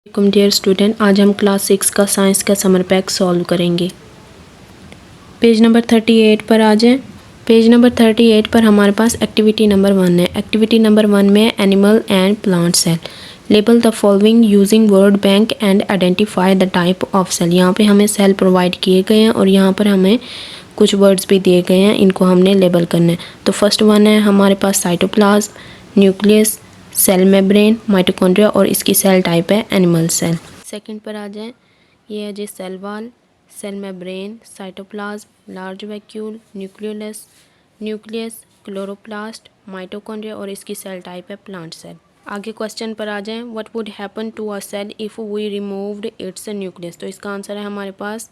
Welcome dear student, आज हम class 6 का साइंस का समर पैक सॉल्व करेंगे। पेज नंबर 38 पर आ जाएं। पेज नंबर 38 पर हमारे पास एक्टिविटी नंबर 1 है। एक्टिविटी नंबर 1 में animal and plant cell. Label the following using word bank and identify the type of cell. यहाँ पे हमें सेल प्रोवाइड किए गए हैं और यहाँ पर हमें कुछ वर्ड्स भी दिए गए हैं, इनको हमने लेबल करना है। तो फर्स्ट वन है हमारे पास cytoplasm, nucleus, cell membrane, mitochondria और इसकी सेल टाइप है एनिमल सेल। सेकंड पर आ जाएं। ये है जी cell wall, cell membrane, cytoplasm, large vacuole, nucleolus, nucleus, chloroplast, mitochondria और इसकी सेल टाइप है प्लांट सेल। आगे क्वेश्चन पर आ जाएं। What would happen to a cell if we removed its nucleus. तो इसका आंसर है हमारे पास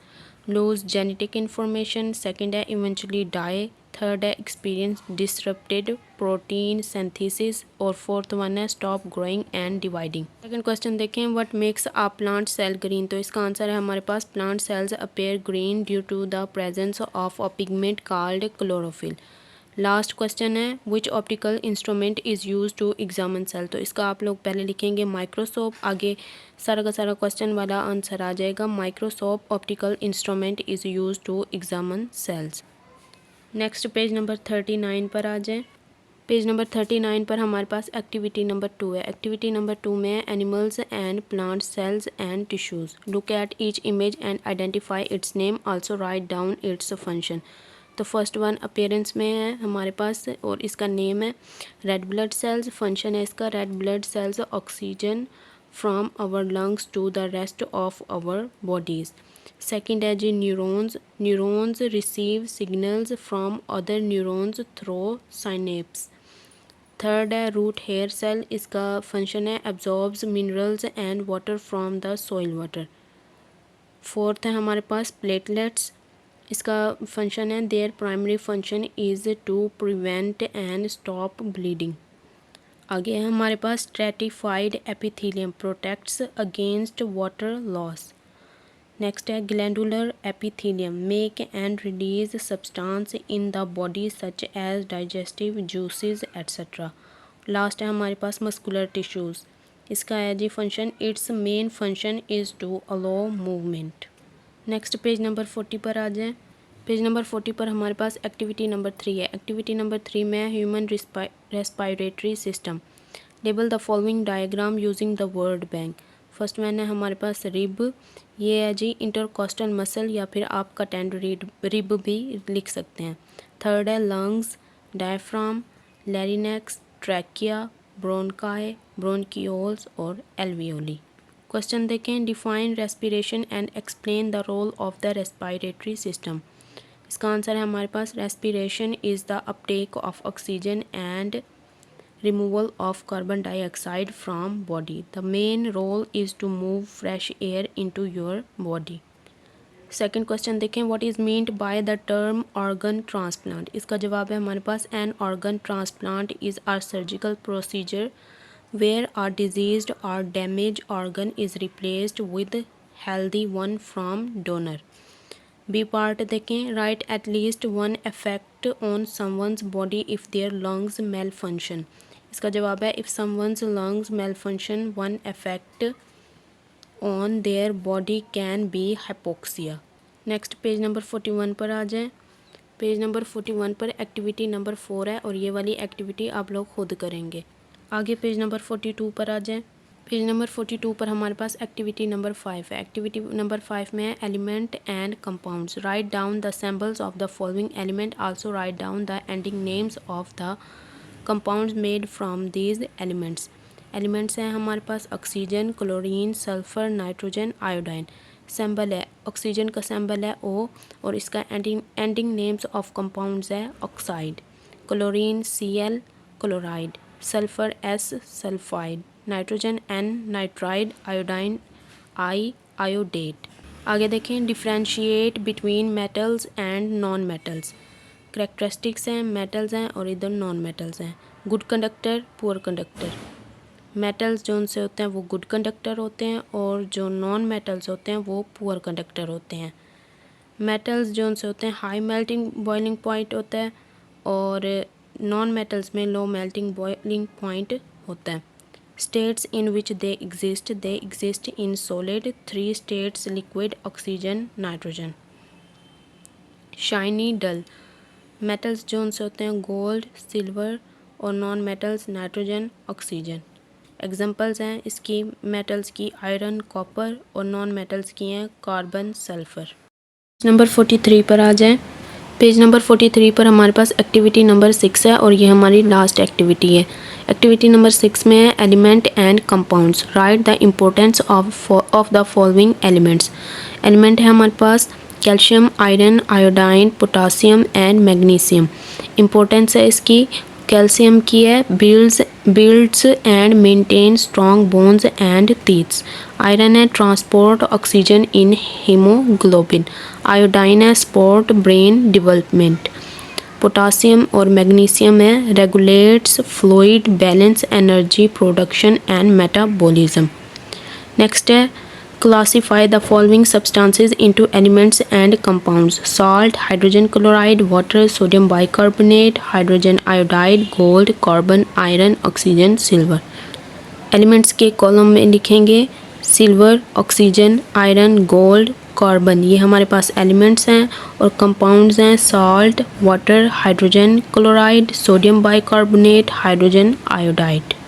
लूज जेनेटिक इन्फॉर्मेशन, सेकंड है इवेंचुअली डाई, थर्ड है एक्सपीरियंस डिसरप्टेड प्रोटीन सिंथेसिस और फोर्थ वन है stop growing and dividing. Second question देखें, what makes a plant cell green. तो इसका आंसर है हमारे पास plant cells appear green due to the presence of a pigment called chlorophyll. Last question है which optical instrument is use to examine cell. तो इसका आप लोग पहले लिखेंगे माइक्रोस्कोप, आगे सारा का सारा क्वेश्चन वाला आंसर आ जाएगा microscope optical instrument is use to examine cells. Next page number 39 पर आ जाए। पेज नंबर 39 पर हमारे पास एक्टिविटी नंबर 2 है। एक्टिविटी नंबर 2 में है animals and plant cells and tissues. Look at each image and identify it's name, also write down its function. तो first one appearance में है हमारे पास और इसका नेम है रेड ब्लड सेल्स। फंक्शन है इसका red blood cells oxygen from our lungs to the rest of our bodies. Second है जी neurons. Neurons receive signals from other neurons through synapse. Third है रूट हेयर सेल, इसका function है absorbs minerals and water from the soil water. Fourth है हमारे पास platelets, इसका function है their primary function is to prevent and stop bleeding. आगे है हमारे पास stratified epithelium protects against water loss. Next है glandular epithelium make and release substance in the body such as digestive juices etcetera. Last है हमारे पास muscular tissues, इसका है जी function its main function is to allow movement. Next page number 40 पर आ जाए। Page number 40 पर हमारे पास एक्टिविटी नंबर 3 है। एक्टिविटी नंबर 3 में human respiratory system. Label the following diagram using the word bank. First one है हमारे पास रिब, ये है जी इंटरकॉस्टल मसल या फिर आप कटेंड रिब भी लिख सकते हैं। थर्ड है lungs, diaphragm, larynx, trachea, bronchi, bronchioles और एल्वियोली। क्वेश्चन देखें, define respiration and explain the role of the respiratory system. इसका आंसर है हमारे पास respiration is the uptake of oxygen and removal of carbon dioxide from body. The main role is to move fresh air into your body. Second question देखें, what is meant by the term organ transplant. इसका जवाब है हमारे पास an organ transplant is a surgical procedure where a diseased or damage organ is replaced with healthy one from donor. B part देखें, write at least one effect on someone's body if their lungs malfunction. इसका जवाब है if someone's lungs malfunction one effect on their body can be hypoxia. Next page number 41 पर आ जाएं। Page number 41 पर activity number 4 है और ये वाली एक्टिविटी आप लोग खुद करेंगे। आगे पेज नंबर 42 पर आ जाएं। पेज नंबर 42 पर हमारे पास एक्टिविटी नंबर 5 है। एक्टिविटी नंबर 5 में है element and compounds. Write down the symbols of the following element, also write down the ending names of the compounds made from these elements. Elements हैं हमारे पास oxygen, chlorine, sulphur, nitrogen, iodine. Symbol है oxygen का symbol है O और इसका ending names of compounds है oxide. Chlorine Cl chloride, sulphur S sulphide, nitrogen N nitride, iodine I iodate. आगे देखें, differentiate between metals and non metals. Characteristics हैं, metals हैं और इधर नॉन मेटल्स हैं। Good conductor, poor conductor. Metals जो उनसे होते हैं वो गुड कंडक्टर होते हैं और जो नॉन मेटल्स होते हैं वो पुअर कंडक्टर होते हैं। मेटल्स जो उनसे होते हैं हाई मेल्टिंग बॉइलिंग पॉइंट होता है और नॉन मेटल्स में लो मेल्टिंग बॉइलिंग पॉइंट होता है। States in which they exist in solid, 3 states liquid, oxygen, nitrogen. Shiny, dull. Metals जो उनसे होते हैं गोल्ड, सिल्वर और non metals nitrogen, oxygen. Examples हैं इसकी मेटल्स की आयरन, कॉपर और नॉन मेटल्स की हैं कार्बन, सल्फर. नंबर 43 पर आ जाएं. पेज नंबर 43 पर हमारे पास एक्टिविटी नंबर 6 है और ये हमारी लास्ट एक्टिविटी है. एक्टिविटी नंबर 6 में है element and compounds. Write the importance of the following elements. Element है हमारे पास calcium, iron, iodine, potassium and magnesium. Importance है इसकी कैल्शियम की है builds and maintain strong bones and teeths. Iron है transport oxygen in haemoglobin. Iodine है support brain development. Potassium और मैग्नीशियम है regulates fluid balance, energy production and metabolism. Next है classify the following substances into elements and compounds. Salt, hydrogen chloride, water, sodium bicarbonate, hydrogen iodide, gold, carbon, iron, oxygen, silver. Elements के column में लिखेंगे silver, oxygen, iron, gold, carbon. ये हमारे पास elements हैं. और compounds हैं salt, water, hydrogen chloride, sodium bicarbonate, hydrogen iodide.